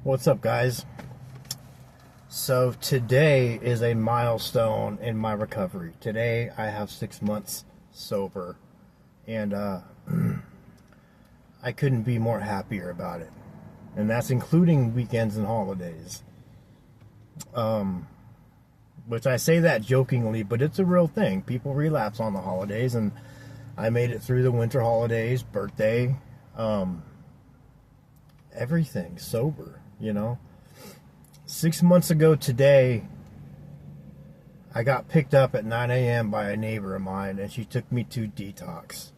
What's up, guys? So today is a milestone in my recovery. Today I have 6 months sober, and I couldn't be more happier about it. And that's including weekends and holidays. Which I say that jokingly, but it's a real thing. People relapse on the holidays, and I made it through the winter holidays, birthday, everything sober, 6 months ago today, I got picked up at 9 a.m. by a neighbor of mine, and she took me to detox.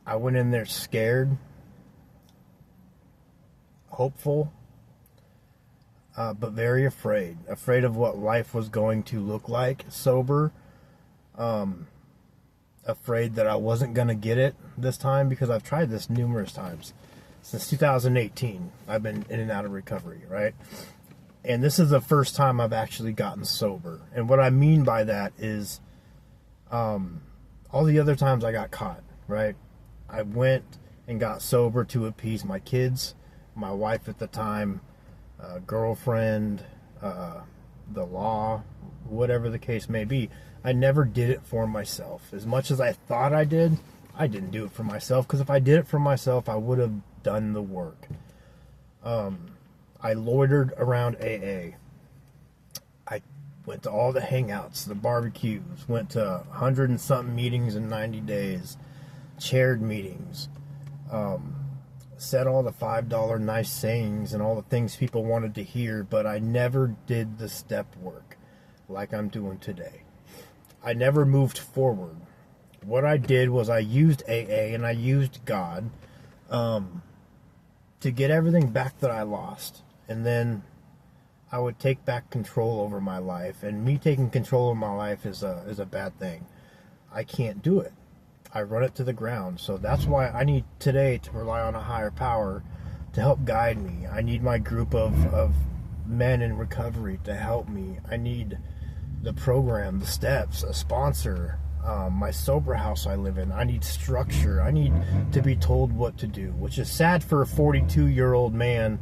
I went in there scared, hopeful, but very afraid of what life was going to look like sober, afraid that I wasn't going to get it this time, because I've tried this numerous times. Since 2018, I've been in and out of recovery, right? And this is the first time I've actually gotten sober. And what I mean by that is all the other times I got caught, right? I went and got sober to appease my kids, my wife at the time, girlfriend, the law, whatever the case may be. I never did it for myself. As much as I thought I didn't do it for myself, because if I did it for myself, I would have done the work. I loitered around AA. I went to all the hangouts, the barbecues, went to 100 and something meetings in 90 days, chaired meetings, said all the $5 nice sayings and all the things people wanted to hear, but I never did the step work like I'm doing today. I never moved forward. What I did was I used AA and I used God to get everything back that I lost. And then I would take back control over my life. And me taking control of my life is a bad thing. I can't do it. I run it to the ground. So that's why I need today to rely on a higher power to help guide me. I need my group of men in recovery to help me. I need the program, the steps, a sponsor, my sober house I live in. I need structure. I need to be told what to do, which is sad for a 42-year-old man.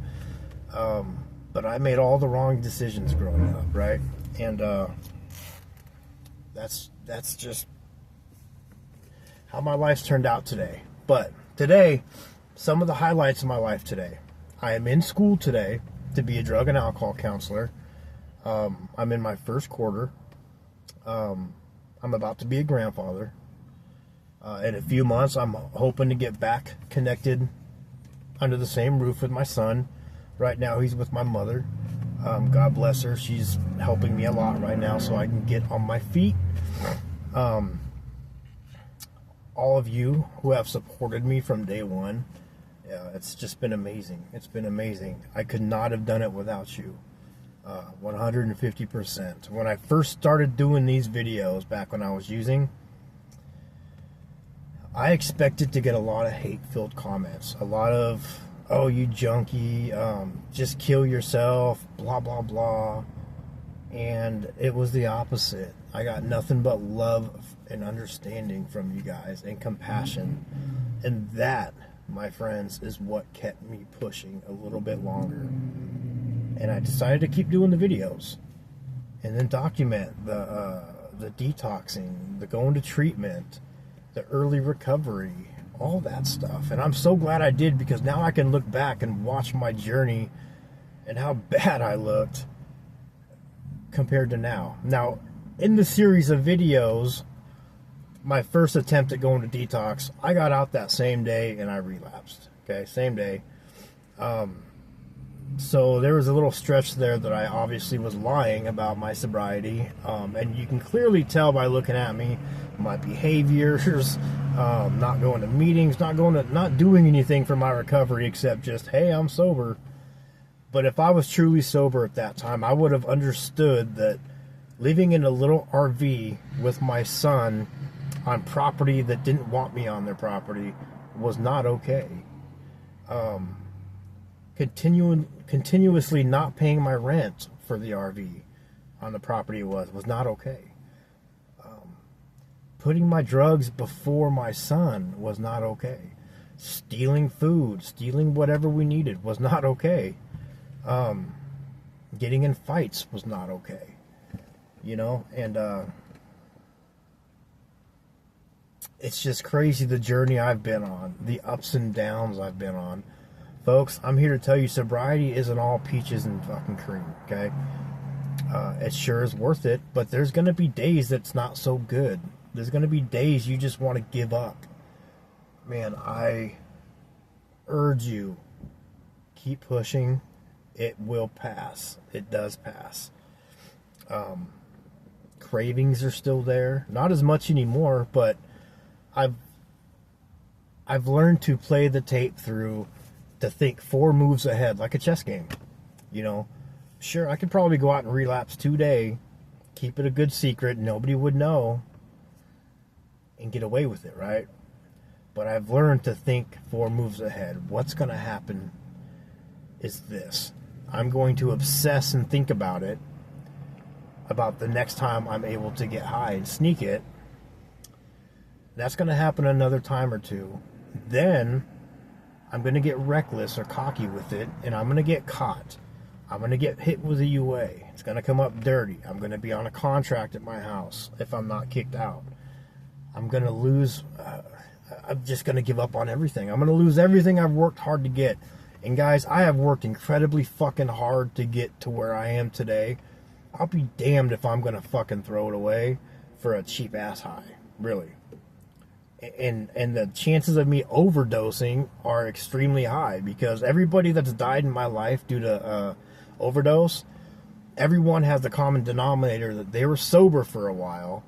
But I made all the wrong decisions growing up, right? And that's just how my life's turned out today. But today, some of the highlights of my life today. I am in school today to be a drug and alcohol counselor. I'm in my first quarter. I'm about to be a grandfather. In a few months, I'm hoping to get back connected under the same roof with my son. Right now, he's with my mother. God bless her. She's helping me a lot right now so I can get on my feet. All of you who have supported me from day one, it's just been amazing. It's been amazing. I could not have done it without you. 150%. When I first started doing these videos back when I was using, I expected to get a lot of hate-filled comments. A lot of, oh, you junkie, just kill yourself, blah, blah, blah. And it was the opposite. I got nothing but love and understanding from you guys and compassion. And that, my friends, is what kept me pushing a little bit longer. And I decided to keep doing the videos and then document the detoxing, the going to treatment, the early recovery, all that stuff. And I'm so glad I did, because now I can look back and watch my journey and how bad I looked compared to now. Now, in the series of videos, my first attempt at going to detox, I got out that same day and I relapsed. Okay, same day. So there was a little stretch there that I obviously was lying about my sobriety, and you can clearly tell by looking at me, my behaviors, not going to meetings, not doing anything for my recovery except just, hey, I'm sober. But if I was truly sober at that time, I would have understood that living in a little RV with my son on property that didn't want me on their property was not okay. Continuously not paying my rent for the RV on the property was not okay. Putting my drugs before my son was not okay. Stealing food, stealing whatever we needed was not okay. Getting in fights was not okay, you know, and it's just crazy the journey I've been on, the ups and downs I've been on. Folks, I'm here to tell you sobriety isn't all peaches and fucking cream, okay? It sure is worth it, but there's going to be days that's not so good. There's going to be days you just want to give up. Man, I urge you, keep pushing. It will pass. It does pass. Cravings are still there. Not as much anymore, but I've learned to play the tape through, to think 4 moves ahead, like a chess game. You know, sure, I could probably go out and relapse today, keep it a good secret, nobody would know, and get away with it, right? But I've learned to think 4 moves ahead. What's going to happen is this. I'm going to obsess and think about it, about the next time I'm able to get high and sneak it. That's going to happen another time or two. Then I'm going to get reckless or cocky with it, and I'm going to get caught. I'm going to get hit with a UA. It's going to come up dirty. I'm going to be on a contract at my house if I'm not kicked out. I'm going to lose. I'm just going to give up on everything. I'm going to lose everything I've worked hard to get. And guys, I have worked incredibly fucking hard to get to where I am today. I'll be damned if I'm going to fucking throw it away for a cheap ass high. Really. And the chances of me overdosing are extremely high, because everybody that's died in my life due to overdose, everyone has the common denominator that they were sober for a while,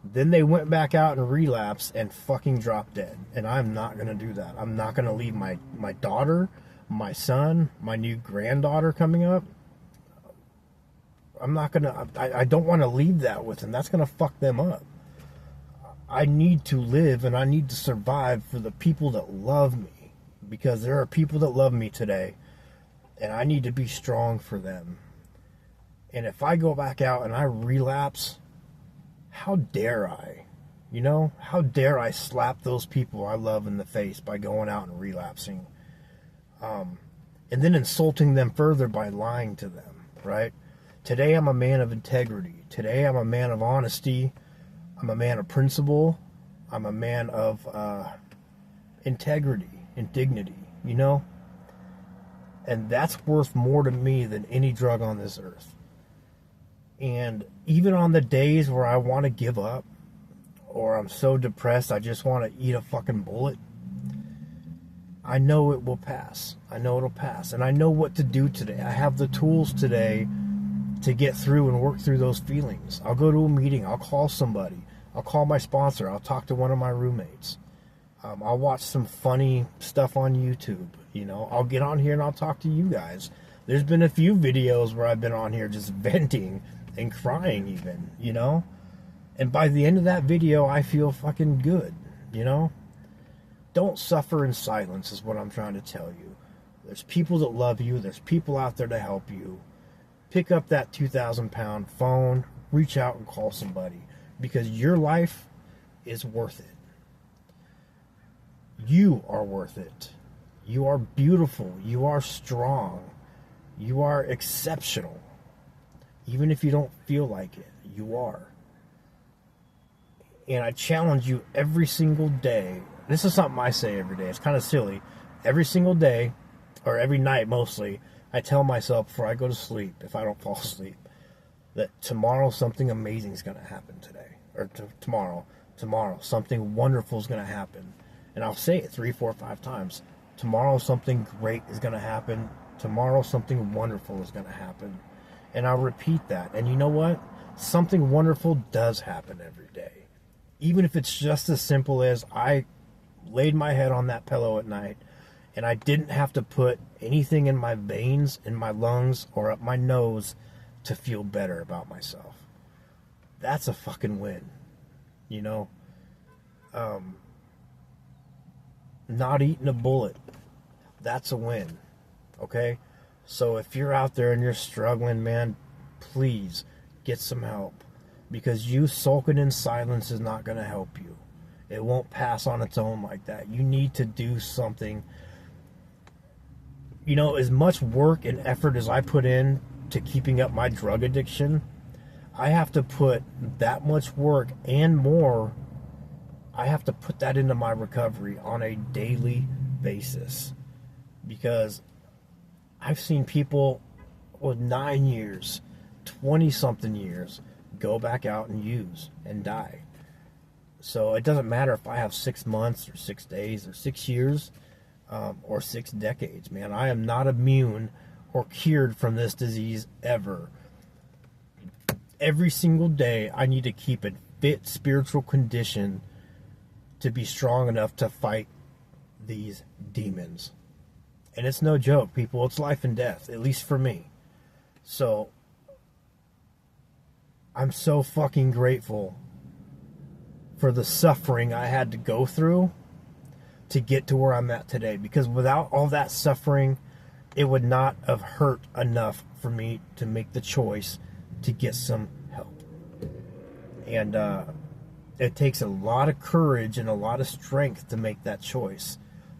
then they went back out and relapsed and fucking dropped dead. And I'm not going to do that. I'm not going to leave my daughter, my son, my new granddaughter coming up. I'm not going to, I don't want to leave that with them. That's going to fuck them up. I need to live and I need to survive for the people that love me, because there are people that love me today, and I need to be strong for them. And if I go back out and I relapse, how dare I? You know, how dare I slap those people I love in the face by going out and relapsing? And then insulting them further by lying to them, right? Today I'm a man of integrity. Today I'm a man of honesty. I'm a man of principle. I'm a man of integrity and dignity, you know? And that's worth more to me than any drug on this earth. And even on the days where I want to give up, or I'm so depressed I just want to eat a fucking bullet, I know it will pass. I know it'll pass. And I know what to do today. I have the tools today to get through and work through those feelings. I'll go to a meeting. I'll call somebody. I'll call my sponsor. I'll talk to one of my roommates. I'll watch some funny stuff on YouTube. You know, I'll get on here and I'll talk to you guys. There's been a few videos where I've been on here just venting and crying even, you know? And by the end of that video, I feel fucking good, you know? Don't suffer in silence is what I'm trying to tell you. There's people that love you. There's people out there to help you. Pick up that 2,000-pound phone. Reach out and call somebody. Because your life is worth it. You are worth it. You are beautiful. You are strong. You are exceptional. Even if you don't feel like it, you are. And I challenge you every single day. This is something I say every day. It's kind of silly. Every single day, or every night mostly, I tell myself before I go to sleep, if I don't fall asleep, that tomorrow something amazing is going to happen today. Or tomorrow something wonderful is going to happen. And I'll say it 3, 4, 5 times. Tomorrow something great is going to happen. Tomorrow something wonderful is going to happen. And I'll repeat that. And you know what? Something wonderful does happen every day. Even if it's just as simple as I laid my head on that pillow at night and I didn't have to put anything in my veins, in my lungs, or up my nose to feel better about myself. That's a fucking win, you know? Not eating a bullet, that's a win, okay? So if you're out there and you're struggling, man, please get some help, because you sulking in silence is not going to help you. It won't pass on its own like that. You need to do something you know, as much work and effort as I put in to keeping up my drug addiction, I have to put that much work and more. I have to put that into my recovery on a daily basis, because I've seen people with 9 years, 20 something years go back out and use and die. So it doesn't matter if I have 6 months or 6 days or 6 years or 6 decades, man. I am not immune or cured from this disease ever. Every single day I need to keep in fit spiritual condition to be strong enough to fight these demons. And it's no joke, people. It's life and death, at least for me. So I'm so fucking grateful for the suffering I had to go through to get to where I'm at today, because without all that suffering, it would not have hurt enough for me to make the choice to get some help. And it takes a lot of courage and a lot of strength to make that choice.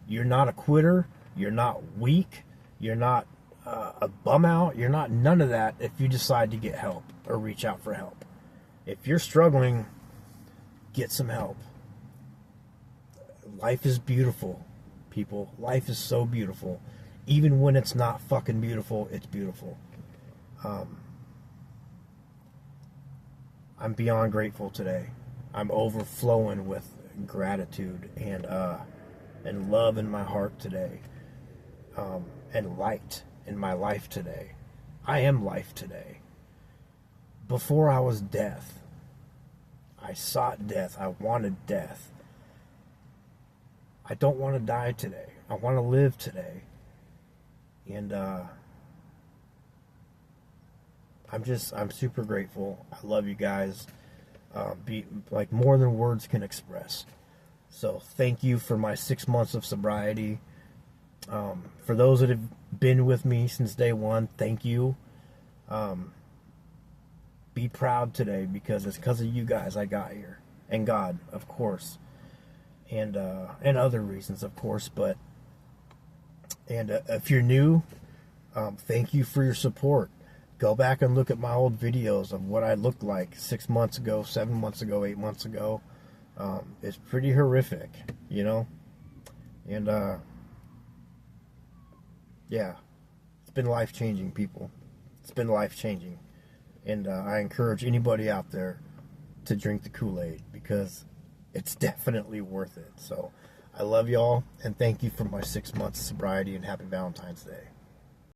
You're not a quitter, you're not weak, you're not a bum out, you're not none of that if you decide to get help or reach out for help. If you're struggling, get some help. Life is beautiful, people. Life is so beautiful. Even when it's not fucking beautiful, it's beautiful. I'm beyond grateful today. I'm overflowing with gratitude and love in my heart today, and light in my life today. I am life today. Before I was death. I sought death. I wanted death. I don't want to die today. I want to live today. And I'm super grateful. I love you guys. Be like more than words can express. So thank you for my 6 months of sobriety. For those that have been with me since day one, thank you. Be proud today, because it's because of you guys I got here, and God, of course, and other reasons, of course. But if you're new, thank you for your support. Go back and look at my old videos of what I looked like 6 months ago, 7 months ago, 8 months ago. It's pretty horrific, you know, and yeah, it's been life-changing, people. It's been life-changing. And I encourage anybody out there to drink the Kool-Aid, because it's definitely worth it. So I love y'all, and thank you for my 6 months of sobriety, and happy Valentine's Day.